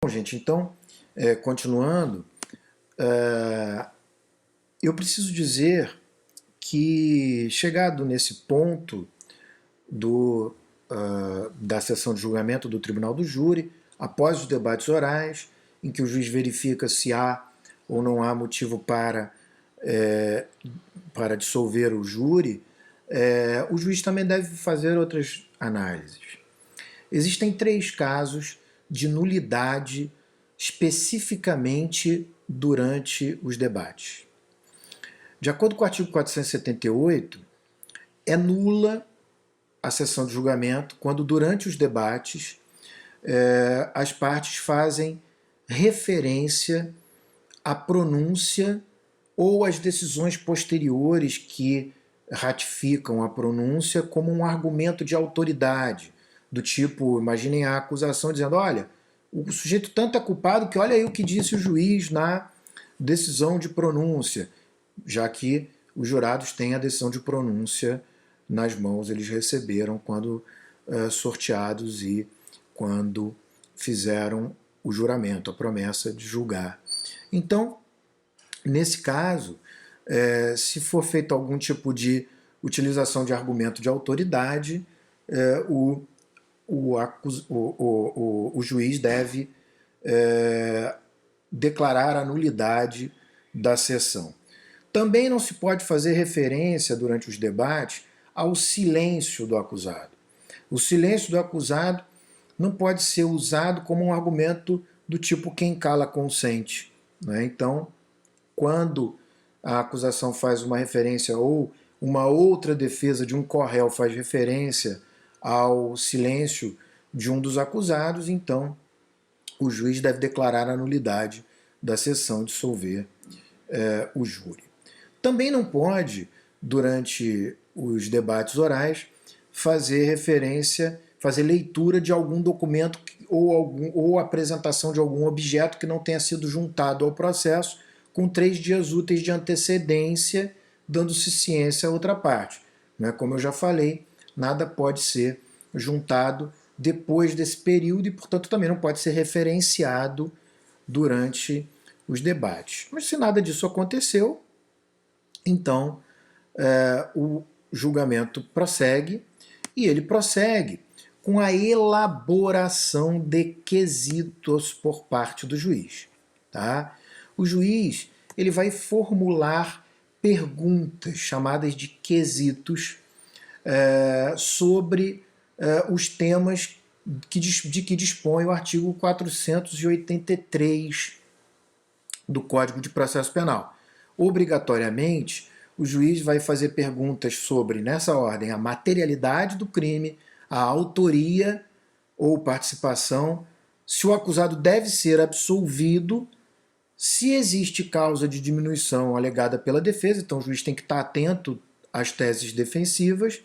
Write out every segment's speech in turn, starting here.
Bom, gente, então, continuando, eu preciso dizer que, chegado nesse ponto da sessão de julgamento do Tribunal do Júri, após os debates orais, em que o juiz verifica se há ou não há motivo para dissolver o júri, o juiz também deve fazer outras análises. Existem 3 casos de nulidade especificamente durante os debates. De acordo com o artigo 478, é nula a sessão de julgamento quando, durante os debates, as partes fazem referência à pronúncia ou às decisões posteriores que ratificam a pronúncia como um argumento de autoridade, do tipo, imaginem a acusação dizendo, olha, o sujeito tanto é culpado que olha aí o que disse o juiz na decisão de pronúncia, já que os jurados têm a decisão de pronúncia nas mãos, eles receberam quando sorteados e quando fizeram o juramento, a promessa de julgar. Então, nesse caso, se for feito algum tipo de utilização de argumento de autoridade, o juiz deve declarar a nulidade da sessão. Também não se pode fazer referência durante os debates ao silêncio do acusado. O silêncio do acusado não pode ser usado como um argumento do tipo quem cala consente, né? Então, quando a acusação faz uma referência ou uma outra defesa de um corréu faz referência ao silêncio de um dos acusados, então o juiz deve declarar a nulidade da sessão, dissolver o júri. Também não pode, durante os debates orais, fazer referência, fazer leitura de algum documento ou apresentação de algum objeto que não tenha sido juntado ao processo com 3 dias úteis de antecedência, dando-se ciência à outra parte. Como eu já falei, nada pode ser juntado depois desse período e, portanto, também não pode ser referenciado durante os debates. Mas se nada disso aconteceu, então o julgamento prossegue, e ele prossegue com a elaboração de quesitos por parte do juiz. Tá? O juiz ele vai formular perguntas chamadas de quesitos sobre os temas de que dispõe o artigo 483 do Código de Processo Penal. Obrigatoriamente, o juiz vai fazer perguntas sobre, nessa ordem, a materialidade do crime, a autoria ou participação, se o acusado deve ser absolvido, se existe causa de diminuição alegada pela defesa, então o juiz tem que estar atento às teses defensivas,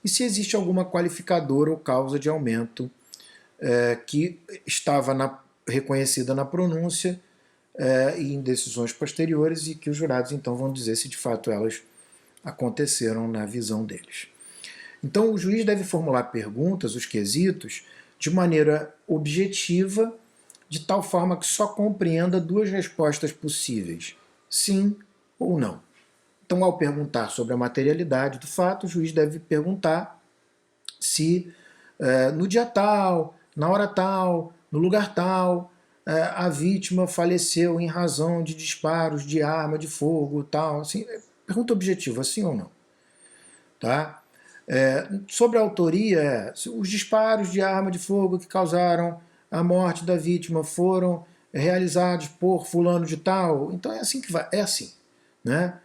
e se existe alguma qualificadora ou causa de aumento que estava reconhecida na pronúncia e em decisões posteriores, e que os jurados então vão dizer se de fato elas aconteceram na visão deles. Então o juiz deve formular perguntas, os quesitos, de maneira objetiva, de tal forma que só compreenda 2 respostas possíveis, sim ou não. Então, ao perguntar sobre a materialidade do fato, o juiz deve perguntar se no dia tal, na hora tal, no lugar tal, a vítima faleceu em razão de disparos de arma de fogo, tal, assim, pergunta objetiva, sim ou não. Tá? Sobre a autoria, os disparos de arma de fogo que causaram a morte da vítima foram realizados por fulano de tal, então é assim que vai, é assim. Né?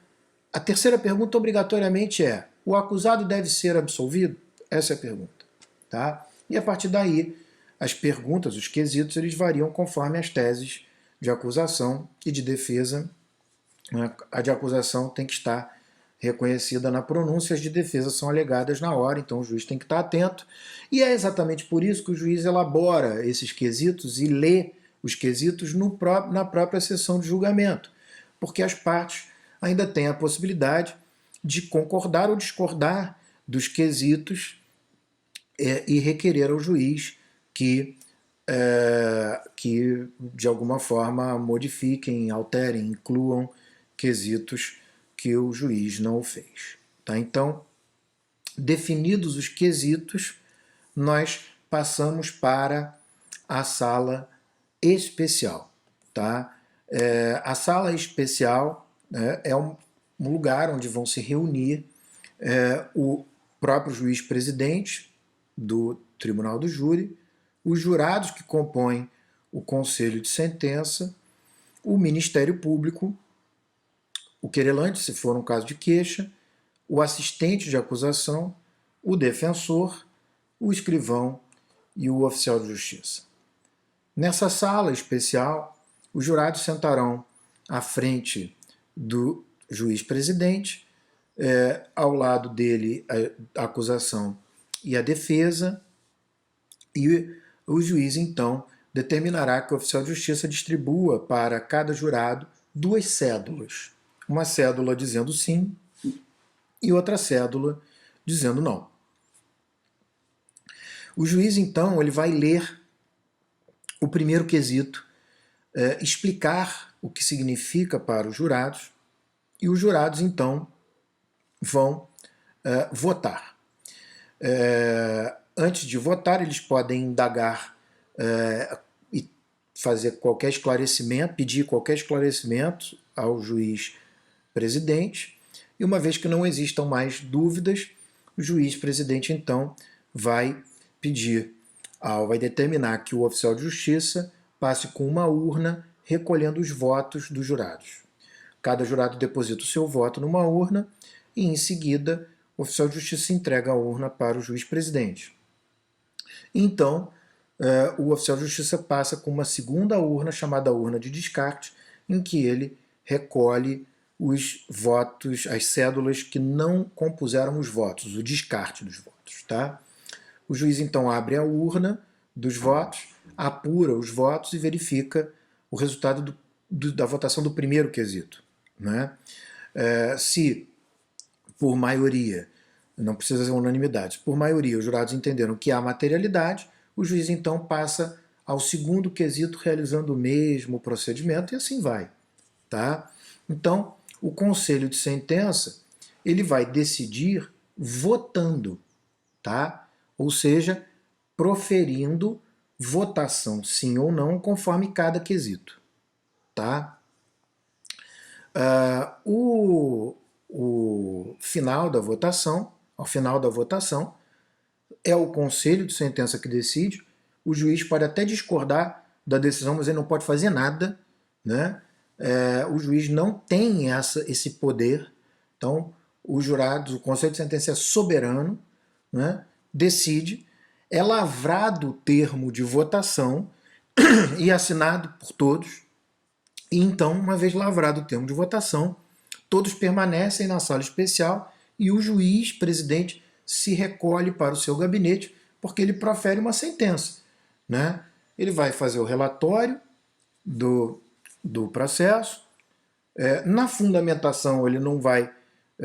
A terceira pergunta, obrigatoriamente, o acusado deve ser absolvido? Essa é a pergunta. Tá? E a partir daí, as perguntas, os quesitos, eles variam conforme as teses de acusação e de defesa. A de acusação tem que estar reconhecida na pronúncia, as de defesa são alegadas na hora, então o juiz tem que estar atento. E é exatamente por isso que o juiz elabora esses quesitos e lê os quesitos na própria sessão de julgamento, porque as partes ainda têm a possibilidade de concordar ou discordar dos quesitos e requerer ao juiz que que de alguma forma modifiquem, alterem, incluam quesitos que o juiz não o fez. Tá? Então, definidos os quesitos, nós passamos para a sala especial. Tá? A sala especial é um lugar onde vão se reunir o próprio juiz-presidente do Tribunal do Júri, os jurados que compõem o conselho de sentença, o Ministério Público, o querelante, se for um caso de queixa, o assistente de acusação, o defensor, o escrivão e o oficial de justiça. Nessa sala especial, os jurados sentarão à frente do juiz-presidente, ao lado dele a acusação e a defesa, e o juiz, então, determinará que o oficial de justiça distribua para cada jurado 2 cédulas. Uma cédula dizendo sim e outra cédula dizendo não. O juiz, então, ele vai ler o primeiro quesito, explicar o que significa para os jurados, e os jurados, então, vão votar. Antes de votar, eles podem indagar e fazer qualquer esclarecimento, pedir qualquer esclarecimento ao juiz-presidente, e uma vez que não existam mais dúvidas, o juiz-presidente, então, vai determinar que o oficial de justiça passe com uma urna recolhendo os votos dos jurados. Cada jurado deposita o seu voto numa urna e, em seguida, o oficial de justiça entrega a urna para o juiz-presidente. Então, o oficial de justiça passa com uma segunda urna, chamada urna de descarte, em que ele recolhe os votos, as cédulas que não compuseram os votos, o descarte dos votos. Tá? O juiz, então, abre a urna dos votos, apura os votos e verifica o resultado da votação do primeiro quesito. Né? Se, por maioria, não precisa ser unanimidade, por maioria os jurados entenderam que há materialidade, o juiz, então, passa ao segundo quesito realizando o mesmo procedimento e assim vai. Tá? Então, o conselho de sentença ele vai decidir votando, tá? Ou seja, proferindo votação sim ou não conforme cada quesito. Tá? O final da votação, ao final da votação, é o conselho de sentença que decide. O juiz pode até discordar da decisão, mas ele não pode fazer nada, né? O juiz não tem esse poder. Então, os jurados, o conselho de sentença é soberano, né? Decide, é lavrado o termo de votação e assinado por todos. E então, uma vez lavrado o termo de votação, todos permanecem na sala especial e o juiz presidente se recolhe para o seu gabinete porque ele profere uma sentença. Né? Ele vai fazer o relatório do processo. Na fundamentação, ele não vai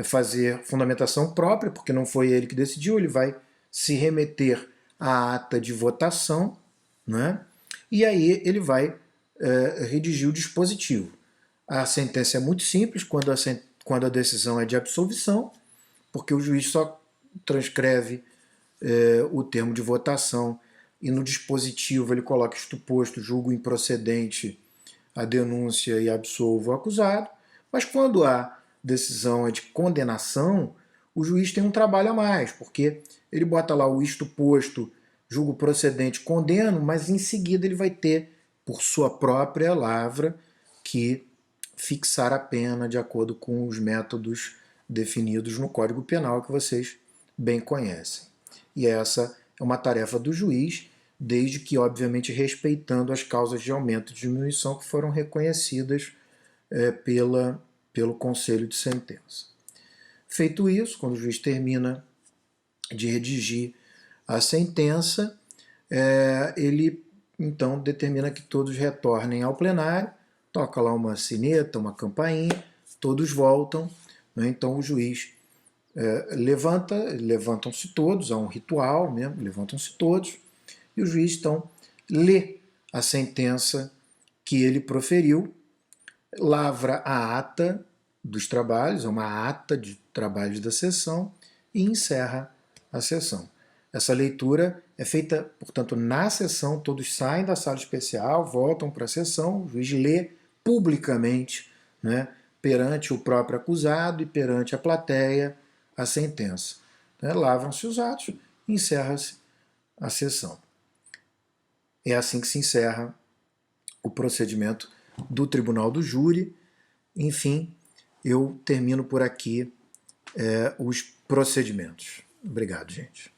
fazer fundamentação própria, porque não foi ele que decidiu, ele vai se remeter à ata de votação, né? E aí ele vai redigir o dispositivo. A sentença é muito simples quando a decisão é de absolvição, porque o juiz só transcreve o termo de votação e no dispositivo ele coloca isto posto, julgo improcedente a denúncia e absolvo o acusado, mas quando a decisão é de condenação, o juiz tem um trabalho a mais, porque ele bota lá o isto posto, julgo procedente, condeno, mas em seguida ele vai ter, por sua própria lavra, que fixar a pena de acordo com os métodos definidos no Código Penal que vocês bem conhecem. E essa é uma tarefa do juiz, desde que, obviamente, respeitando as causas de aumento e diminuição que foram reconhecidas pelo Conselho de Sentença. Feito isso, quando o juiz termina de redigir a sentença, ele então determina que todos retornem ao plenário, toca lá uma sineta, uma todos voltam, né? Então o juiz levantam-se todos, há um ritual mesmo, levantam-se todos, e o juiz então lê a sentença que ele proferiu, lavra a ata dos trabalhos, uma ata de trabalhos da sessão, e encerra a sessão. Essa leitura é feita, portanto, na sessão, todos saem da sala especial, voltam para a sessão, o juiz lê publicamente, né, perante o próprio acusado e perante a plateia, a sentença. Né, lavram-se os atos e encerra-se a sessão. É assim que se encerra o procedimento do Tribunal do Júri. Enfim, eu termino por aqui os procedimentos. Obrigado, gente.